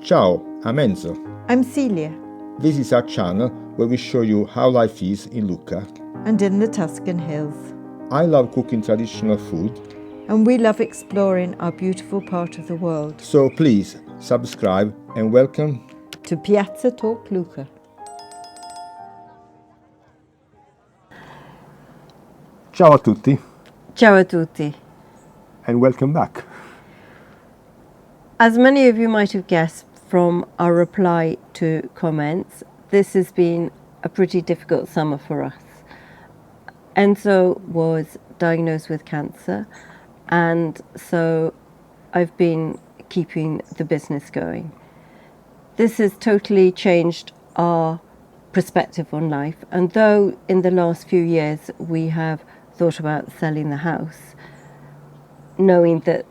Ciao, I'm Enzo. I'm Celia. This is our channel where we show you how life is in Lucca. And in the Tuscan hills. I love cooking traditional food. And we love exploring our beautiful part of the world. So please subscribe and welcome to Piazza Talk Lucca. Ciao a tutti. Ciao a tutti. And welcome back. As many of you might have guessed from our reply to comments, this has been a pretty difficult summer for us. Enzo was diagnosed with cancer, and so I've been keeping the business going. This has totally changed our perspective on life, and though in the last few years we have thought about selling the house, knowing that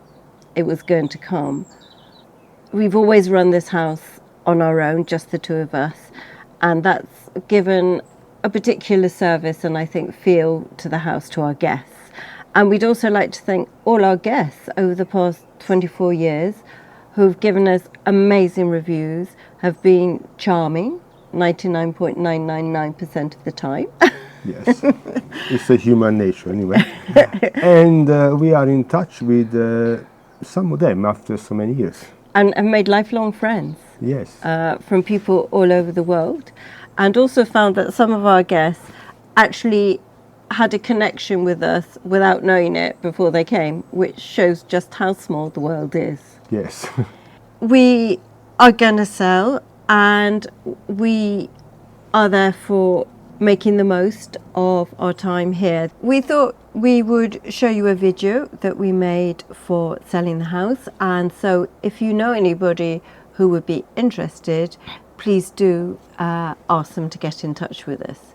it was going to come, we've always run this house on our own, just the two of us, and that's given a particular service and I think feel to the house, to our guests. And we'd also like to thank all our guests over the past 24 years who've given us amazing reviews, have been charming 99.999% of the time. Yes, it's a human nature anyway. And we are in touch with some of them after so many years. And made lifelong friends. Yes. From people all over the world. And also found that some of our guests actually had a connection with us without knowing it before they came, which shows just how small the world is. Yes. We are going to sell, and we are therefore making the most of our time here. We thought we would show you a video that we made for selling the house, and so if you know anybody who would be interested, please do ask them to get in touch with us.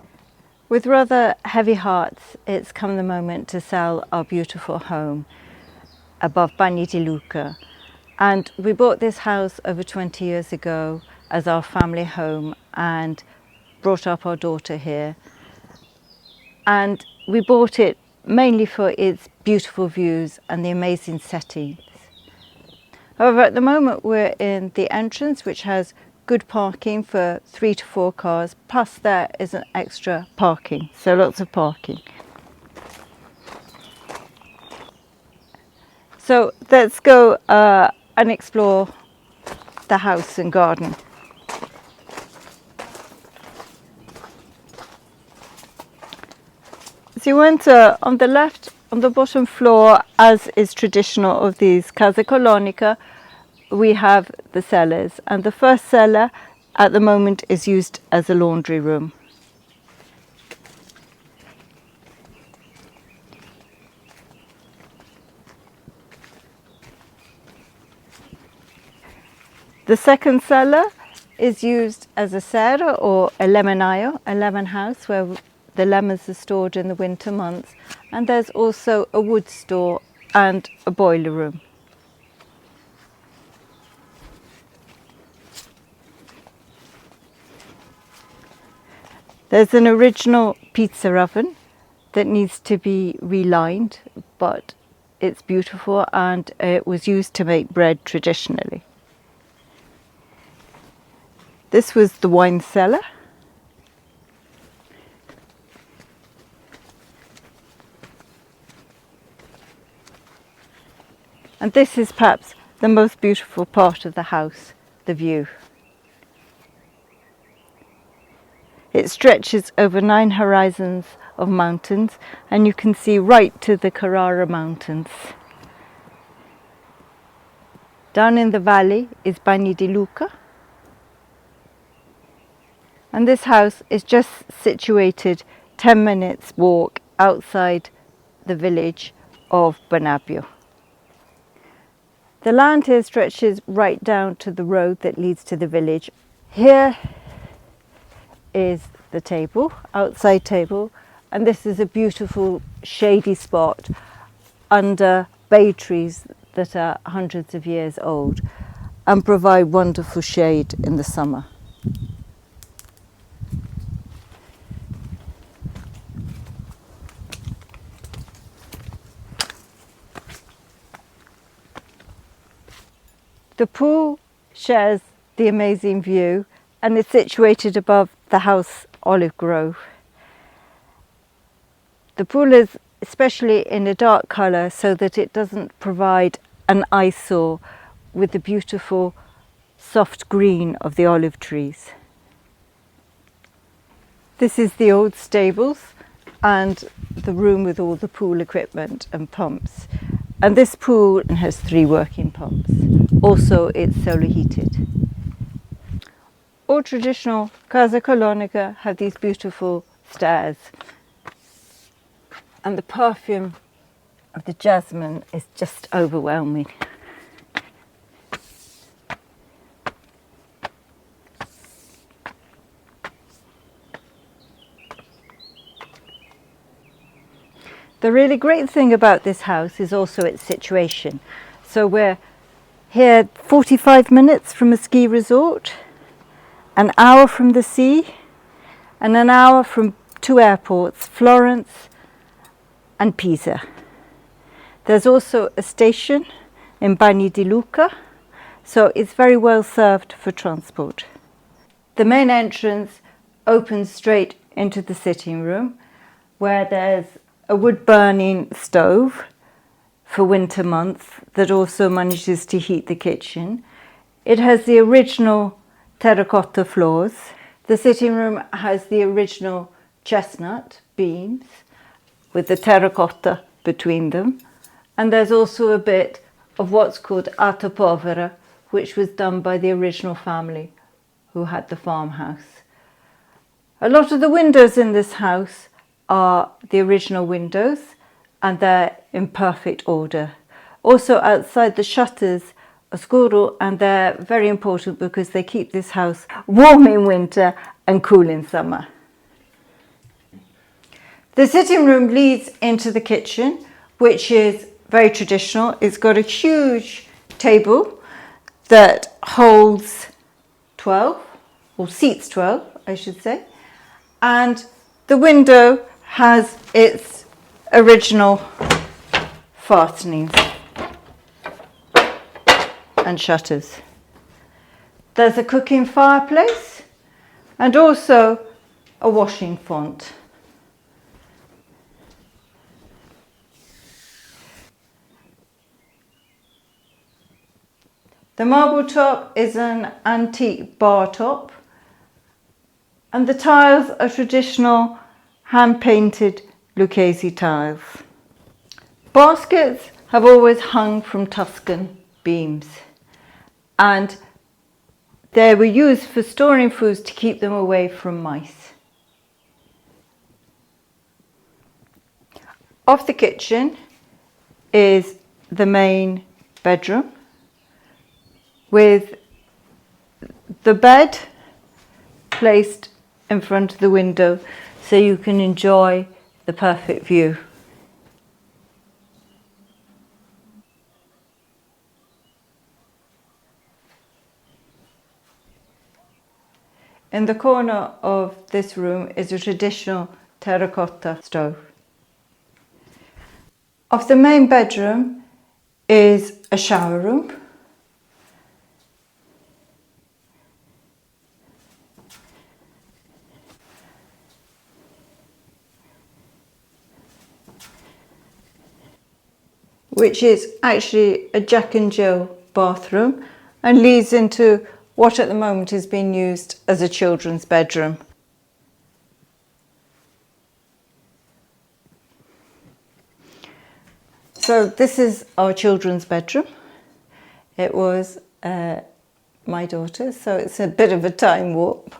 With rather heavy hearts, it's come the moment to sell our beautiful home above Bagni di Lucca. And we bought this house over 20 years ago as our family home and brought up our daughter here. And we bought it mainly for its beautiful views and the amazing settings. However, at the moment we're in the entrance, which has good parking for 3 to 4 cars, plus there is an extra parking, so lots of parking. So let's go and explore the house and garden. So you enter on the left, on the bottom floor, as is traditional of these Casa Colonica, we have the cellars, and the first cellar at the moment is used as a laundry room. The second cellar is used as a serra or a lemonaio, a lemon house where the lemons are stored in the winter months, and there's also a wood store and a boiler room. There's an original pizza oven that needs to be relined, but it's beautiful and it was used to make bread traditionally. This was the wine cellar. And this is perhaps the most beautiful part of the house, the view. It stretches over 9 horizons of mountains, and you can see right to the Carrara Mountains. Down in the valley is Bagni di Lucca. And this house is just situated 10 minutes walk outside the village of Bonabbio. The land here stretches right down to the road that leads to the village. Here is the table, outside table, and this is a beautiful shady spot under bay trees that are hundreds of years old and provide wonderful shade in the summer. The pool shares the amazing view, and it's situated above the house olive grove. The pool is especially in a dark colour so that it doesn't provide an eyesore with the beautiful soft green of the olive trees. This is the old stables and the room with all the pool equipment and pumps. And this pool has 3 working pumps. Also, it's solar heated. All traditional casa colonica have these beautiful stairs. And the perfume of the jasmine is just overwhelming. The really great thing about this house is also its situation. So we're here 45 minutes from a ski resort, an hour from the sea, and an hour from 2 airports, Florence and Pisa. There's also a station in Bagni di Lucca, so it's very well served for transport. The main entrance opens straight into the sitting room, where there's a wood-burning stove for winter months that also manages to heat the kitchen. It has the original terracotta floors. The sitting room has the original chestnut beams with the terracotta between them. And there's also a bit of what's called arte povera, which was done by the original family who had the farmhouse. A lot of the windows in this house are the original windows and they're in perfect order. Also outside, the shutters are scuro, and they're very important because they keep this house warm in winter and cool in summer. The sitting room leads into the kitchen, which is very traditional. It's got a huge table that holds 12, or seats 12, I should say, and the window has its original fastenings and shutters. There's a cooking fireplace and also a washing font. The marble top is an antique bar top, and the tiles are traditional hand-painted Lucchese tiles. Baskets have always hung from Tuscan beams, and they were used for storing foods to keep them away from mice. Off the kitchen is the main bedroom with the bed placed in front of the window so you can enjoy the perfect view. In the corner of this room is a traditional terracotta stove. Off the main bedroom is a shower room. Which is actually a Jack and Jill bathroom and leads into what at the moment is being used as a children's bedroom. So this is our children's bedroom. It was my daughter's, so it's a bit of a time warp,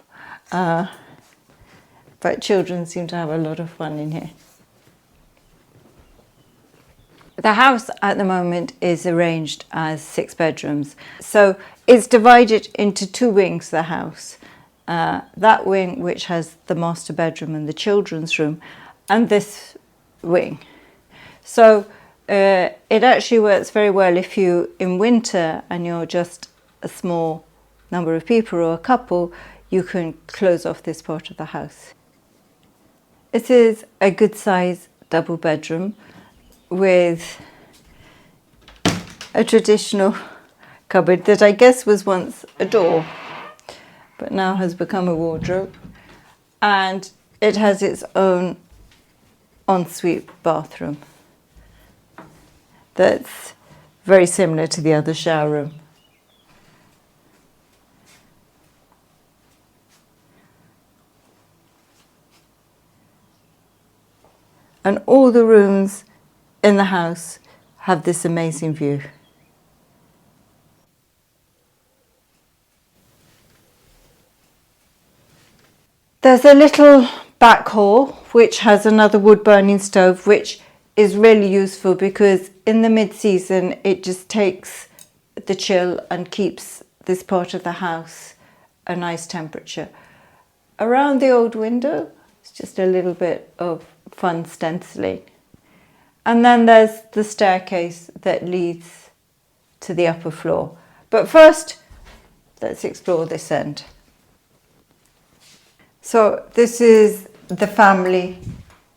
but children seem to have a lot of fun in here. The house at the moment is arranged as 6 bedrooms. So it's divided into 2 wings, the house. That wing, which has the master bedroom and the children's room, and this wing. So it actually works very well if you, in winter, and you're just a small number of people or a couple, you can close off this part of the house. It is a good size double bedroom with a traditional cupboard that I guess was once a door. but now has become a wardrobe. And it has its own ensuite bathroom that's very similar to the other shower room. And all the rooms in the house have this amazing view. There's a little back hall which has another wood burning stove, which is really useful because in the mid-season it just takes the chill and keeps this part of the house a nice temperature. Around the old window, it's just a little bit of fun stenciling. And then there's the staircase that leads to the upper floor. But first, let's explore this end. So this is the family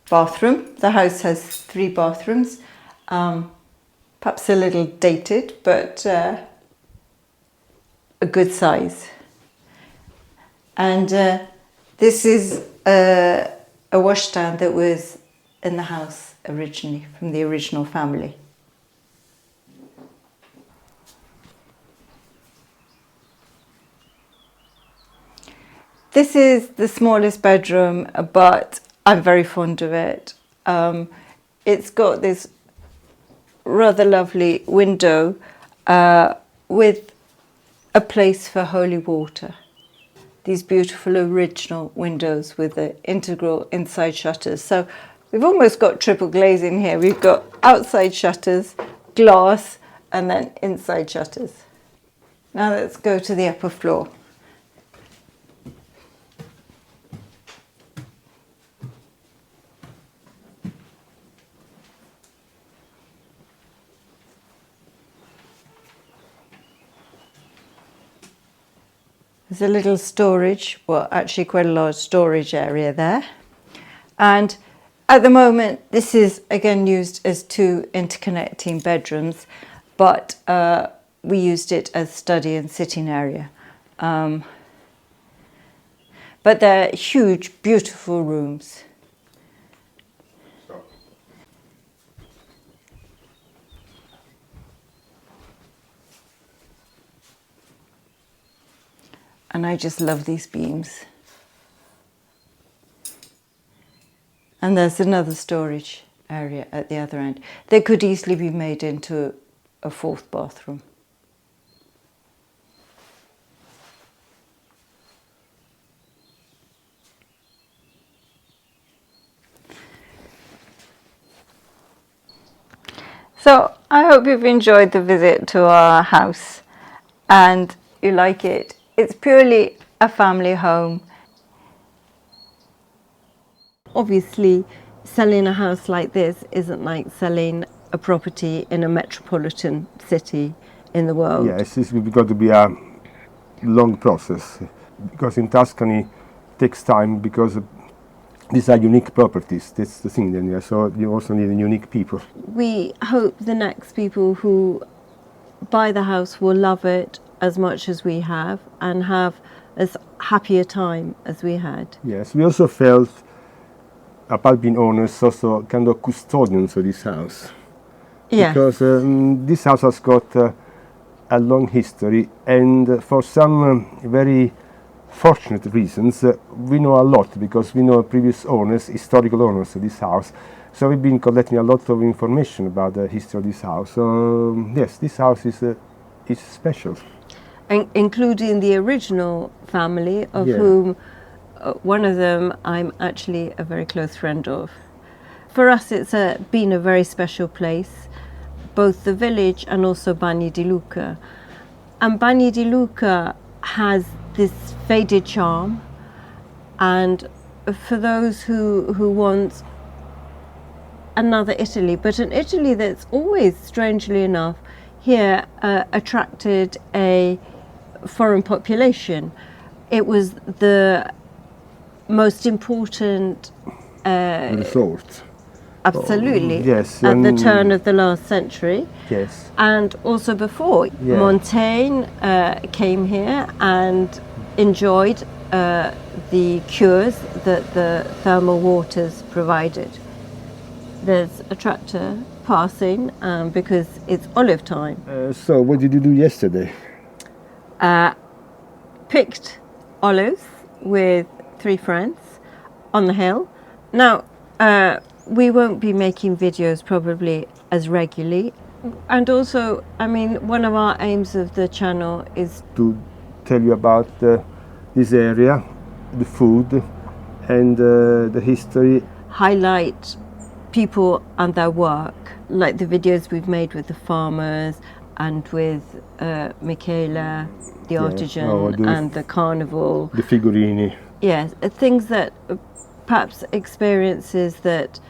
bathroom. The house has 3 bathrooms, perhaps a little dated, but a good size. And this is a washstand that was in the house originally, from the original family. This is the smallest bedroom, but I'm very fond of it. It's got this rather lovely window with a place for holy water. These beautiful original windows with the integral inside shutters. So we've almost got triple glazing here. We've got outside shutters, glass, and then inside shutters. Now let's go to the upper floor. There's a little storage, well, actually quite a large storage area there. And at the moment, this is again used as 2 interconnecting bedrooms, but we used it as study and sitting area. But they're huge, beautiful rooms. And I just love these beams. And there's another storage area at the other end. They could easily be made into a 4th bathroom. So I hope you've enjoyed the visit to our house and you like it. It's purely a family home. Obviously, selling a house like this isn't like selling a property in a metropolitan city in the world. Yes, it's got to be a long process because in Tuscany it takes time because these are unique properties. That's the thing then, yeah. So you also need unique people. We hope the next people who buy the house will love it as much as we have and have as happy a time as we had. Yes, we also felt, apart being owners, also kind of custodians of this house. Yes. Because this house has got a long history, and for some very fortunate reasons, we know a lot because we know previous owners, historical owners of this house. So we've been collecting a lot of information about the history of this house. So yes, this house is special. Including the original family, of whom one of them I'm actually a very close friend of. For us, it's been a very special place, both the village and also Bagni di Lucca. And Bagni di Lucca has this faded charm, and for those who want another Italy, but an Italy that's always, strangely enough, here attracted a foreign population. It was the most important Resort. Absolutely. Yes, At the and- turn of the last century. Yes. And also before. Yeah. Montaigne came here and enjoyed the cures that the thermal waters provided. There's a tractor passing because it's olive time. So what did you do yesterday? Picked olives with 3 friends on the hill. Now, we won't be making videos probably as regularly. And also, I mean, one of our aims of the channel is To tell you about this area, the food, and the history. highlight people and their work, like the videos we've made with the farmers and with Michaela, the artisan, and the carnival. The figurini. Yes, things that perhaps experiences that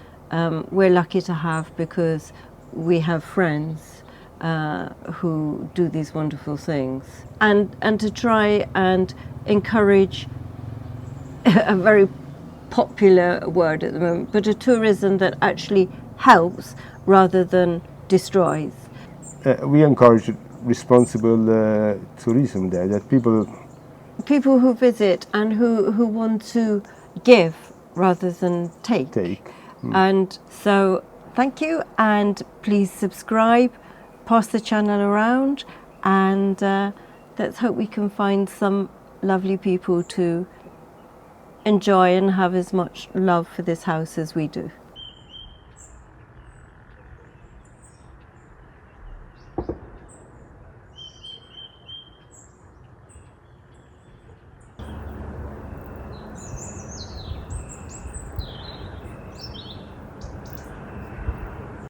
we're lucky to have because we have friends who do these wonderful things. And to try and encourage a very popular word at the moment, but a tourism that actually helps rather than destroys. We encourage responsible tourism there, that People who visit and who want to give rather than take. And so thank you, and please subscribe, pass the channel around, and let's hope we can find some lovely people to enjoy and have as much love for this house as we do.